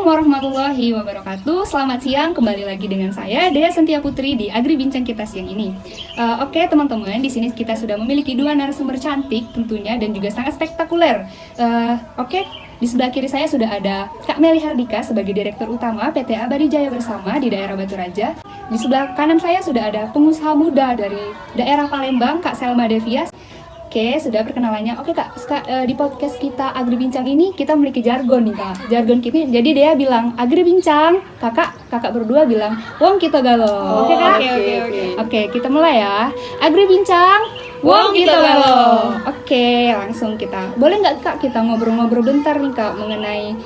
Assalamualaikum warahmatullahi wabarakatuh. Selamat siang, kembali lagi dengan saya Dea Sentia Putri di Agri Bincang kita siang ini. Oke teman-teman, di sini kita sudah memiliki dua narasumber cantik tentunya dan juga sangat spektakuler. Di sebelah kiri saya sudah ada Kak Meli Hardika sebagai Direktur Utama PT Abadi Jaya Bersama di daerah Batu Raja. Di sebelah kanan saya sudah ada pengusaha muda dari daerah Palembang, Kak Selma Devias. Oke, sudah perkenalannya. Oke Kak, di podcast kita Agri Bincang ini kita memiliki jargon nih Kak. Jargon kita, jadi dia bilang Agri Bincang, kakak berdua bilang Wong kita galo. Oke Kak? Oke, kita mulai ya. Agri Bincang, Wong kita galo. Oke, langsung kita. Boleh nggak Kak kita ngobrol-ngobrol bentar nih Kak mengenai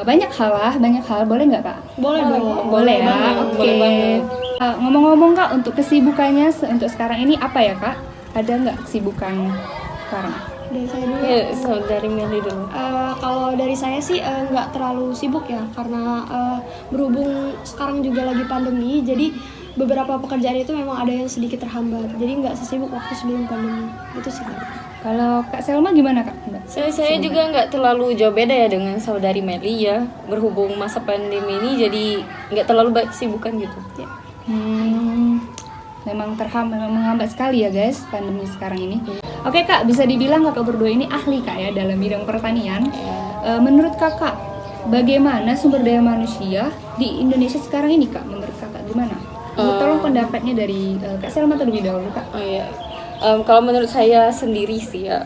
banyak hal. Boleh nggak Kak? Boleh ya. Oke. Ngomong-ngomong Kak, untuk kesibukannya untuk sekarang ini apa ya Kak? Ada nggak kesibukan sekarang? Dari saya dulu. Dari Meli dulu. Kalau dari saya sih nggak terlalu sibuk ya, karena berhubung sekarang juga lagi pandemi, jadi beberapa pekerjaan itu memang ada yang sedikit terhambat. Jadi nggak sesibuk waktu sebelum pandemi. Itu sih. Kalau Kak Selma gimana Kak? Saya juga nggak terlalu jauh beda ya dengan saudari Meli ya. Berhubung masa pandemi ini jadi nggak terlalu banyak kesibukan gitu. Ya. Memang menghambat sekali ya guys pandemi sekarang ini. Oke Kak, bisa dibilang kakak berdua ini ahli Kak ya dalam bidang pertanian. Menurut kakak, bagaimana sumber daya manusia di Indonesia sekarang ini Kak? Menurut kakak gimana? Tolong pendapatnya dari Kak Selma terlebih dahulu Kak. Kalau menurut saya sendiri sih ya,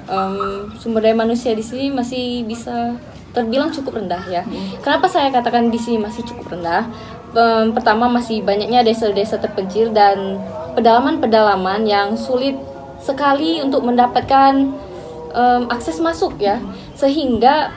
sumber daya manusia di sini masih bisa terbilang cukup rendah ya. Kenapa saya katakan di sini masih cukup rendah? Pertama, masih banyaknya desa-desa terpencil dan pedalaman-pedalaman yang sulit sekali untuk mendapatkan akses masuk ya, sehingga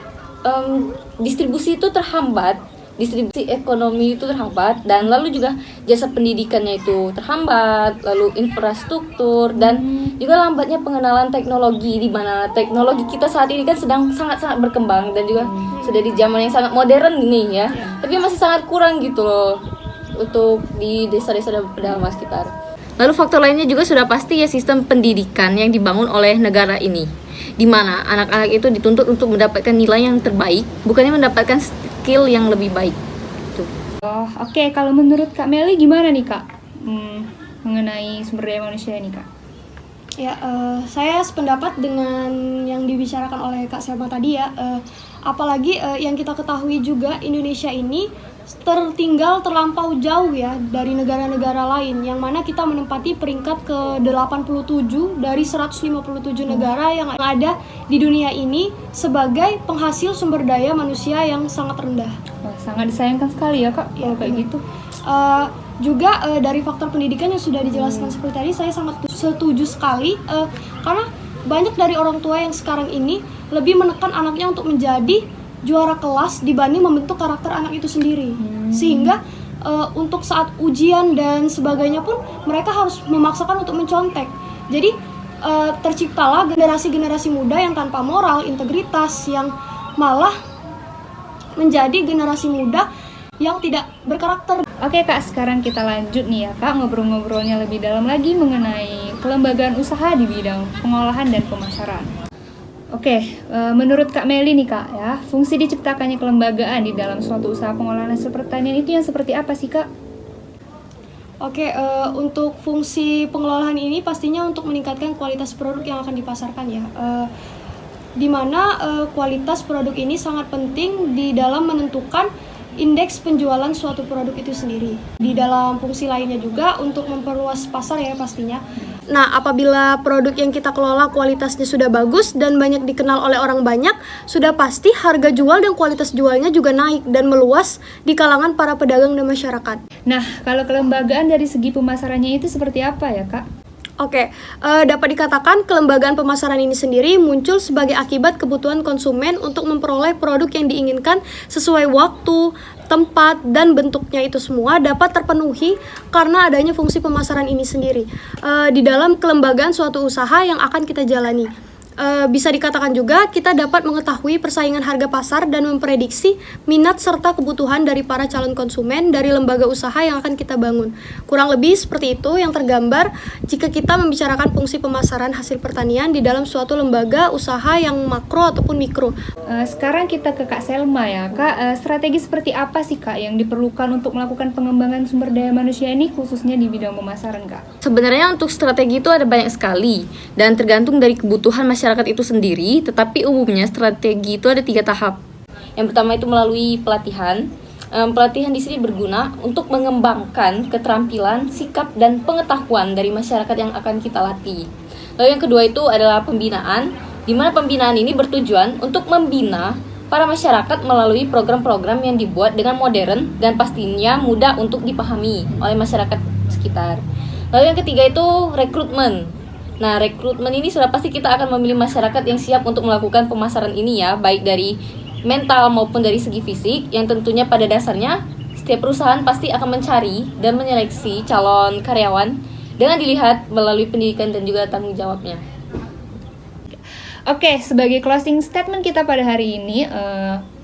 distribusi itu terhambat, distribusi ekonomi itu terhambat, dan lalu juga jasa pendidikannya itu terhambat, lalu infrastruktur dan juga lambatnya pengenalan teknologi, di mana teknologi kita saat ini kan sedang sangat-sangat berkembang dan juga sudah di zaman yang sangat modern ini ya, tapi masih sangat kurang gitu loh untuk di desa-desa dan pedalaman sekitar. Lalu faktor lainnya juga sudah pasti ya, sistem pendidikan yang dibangun oleh negara ini, di mana anak-anak itu dituntut untuk mendapatkan nilai yang terbaik, bukannya mendapatkan skill yang lebih baik. Oke, kalau menurut Kak Meli gimana nih Kak mengenai sumber daya manusia ini Kak? Ya, saya sependapat dengan yang dibicarakan oleh Kak Selma tadi ya. Apalagi yang kita ketahui juga Indonesia ini tertinggal terlampau jauh ya dari negara-negara lain, yang mana kita menempati peringkat ke-87 dari 157 negara yang ada di dunia ini sebagai penghasil sumber daya manusia yang sangat rendah. Sangat disayangkan sekali ya Kak kalau kayak gitu. Juga dari faktor pendidikan yang sudah dijelaskan seperti tadi, saya sangat setuju sekali karena banyak dari orang tua yang sekarang ini lebih menekan anaknya untuk menjadi juara kelas dibanding membentuk karakter anak itu sendiri. Sehingga untuk saat ujian dan sebagainya pun mereka harus memaksakan untuk mencontek. Jadi terciptalah generasi-generasi muda yang tanpa moral, integritas, yang malah menjadi generasi muda yang tidak berkarakter. Oke Kak, sekarang kita lanjut nih ya Kak, ngobrol-ngobrolnya lebih dalam lagi mengenai kelembagaan usaha di bidang pengolahan dan pemasaran. Oke, menurut Kak Meli nih Kak ya, fungsi diciptakannya kelembagaan di dalam suatu usaha pengolahan hasil pertanian itu yang seperti apa sih Kak? Oke, untuk fungsi pengelolaan ini pastinya untuk meningkatkan kualitas produk yang akan dipasarkan ya. Di mana kualitas produk ini sangat penting di dalam menentukan indeks penjualan suatu produk itu sendiri. Di dalam fungsi lainnya juga untuk memperluas pasar ya pastinya. Nah, apabila produk yang kita kelola kualitasnya sudah bagus dan banyak dikenal oleh orang banyak, sudah pasti harga jual dan kualitas jualnya juga naik dan meluas di kalangan para pedagang dan masyarakat. Nah, kalau kelembagaan dari segi pemasarannya itu seperti apa ya Kak? Oke, dapat dikatakan kelembagaan pemasaran ini sendiri muncul sebagai akibat kebutuhan konsumen untuk memperoleh produk yang diinginkan sesuai waktu, tempat, dan bentuknya itu semua dapat terpenuhi karena adanya fungsi pemasaran ini sendiri di dalam kelembagaan suatu usaha yang akan kita jalani. Bisa dikatakan juga kita dapat mengetahui persaingan harga pasar dan memprediksi minat serta kebutuhan dari para calon konsumen dari lembaga usaha yang akan kita bangun. Kurang lebih seperti itu yang tergambar jika kita membicarakan fungsi pemasaran hasil pertanian di dalam suatu lembaga usaha yang makro ataupun mikro. Sekarang kita ke Kak Selma ya. Kak, strategi seperti apa sih Kak yang diperlukan untuk melakukan pengembangan sumber daya manusia ini khususnya di bidang pemasaran Kak? Sebenarnya untuk strategi itu ada banyak sekali dan tergantung dari kebutuhan masyarakat itu sendiri, tetapi umumnya strategi itu ada 3 tahap. Yang pertama itu melalui pelatihan. Pelatihan di sini berguna untuk mengembangkan keterampilan, sikap, dan pengetahuan dari masyarakat yang akan kita latih. Lalu yang kedua itu adalah pembinaan, di mana pembinaan ini bertujuan untuk membina para masyarakat melalui program-program yang dibuat dengan modern dan pastinya mudah untuk dipahami oleh masyarakat sekitar. Lalu yang ketiga itu rekrutmen. Nah, rekrutmen ini sudah pasti kita akan memilih masyarakat yang siap untuk melakukan pemasaran ini ya, baik dari mental maupun dari segi fisik, yang tentunya pada dasarnya setiap perusahaan pasti akan mencari dan menyeleksi calon karyawan dengan dilihat melalui pendidikan dan juga tanggung jawabnya. Oke, sebagai closing statement kita pada hari ini,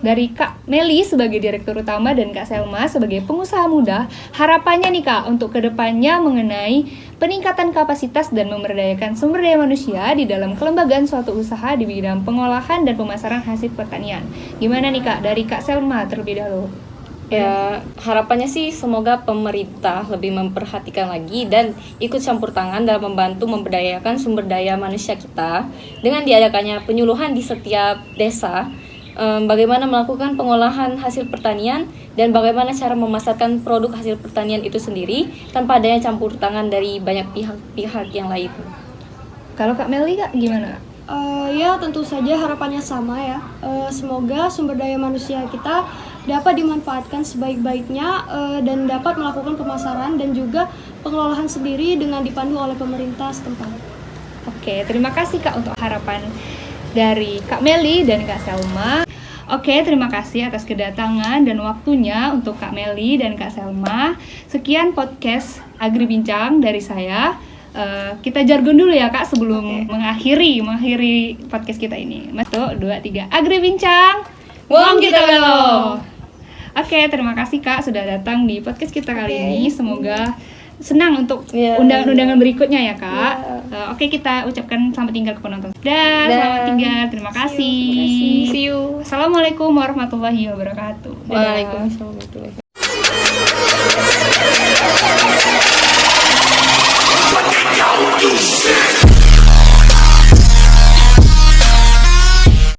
dari Kak Meli sebagai Direktur Utama dan Kak Selma sebagai pengusaha muda, harapannya nih Kak untuk kedepannya mengenai peningkatan kapasitas dan memberdayakan sumber daya manusia di dalam kelembagaan suatu usaha di bidang pengolahan dan pemasaran hasil pertanian. Gimana nih Kak, dari Kak Selma terlebih dahulu? Ya, harapannya sih semoga pemerintah lebih memperhatikan lagi dan ikut campur tangan dalam membantu memberdayakan sumber daya manusia kita dengan diadakannya penyuluhan di setiap desa, bagaimana melakukan pengolahan hasil pertanian dan bagaimana cara memasarkan produk hasil pertanian itu sendiri tanpa adanya campur tangan dari banyak pihak-pihak yang lain. Kalau Kak Meli Kak, gimana? Ya tentu saja harapannya sama ya. Semoga sumber daya manusia kita dapat dimanfaatkan sebaik-baiknya dan dapat melakukan pemasaran dan juga pengelolaan sendiri dengan dipandu oleh pemerintah setempat. Oke, terima kasih Kak untuk harapan dari Kak Meli dan Kak Selma. Oke, terima kasih atas kedatangan dan waktunya untuk Kak Meli dan Kak Selma. Sekian podcast Agri Bincang dari saya. Kita jargon dulu ya Kak sebelum mengakhiri podcast kita ini. 1, 2, 3. Agri Bincang, wong kita belok. Oke, terima kasih Kak sudah datang di podcast kita kali ini. Semoga senang untuk undangan-undangan berikutnya ya Kak. Oke, kita ucapkan selamat tinggal ke penonton. Selamat tinggal. Terima kasih. See you. Assalamualaikum warahmatullahi wabarakatuh. Waalaikumsalam warahmatullahi wabarakatuh. What did y'all do?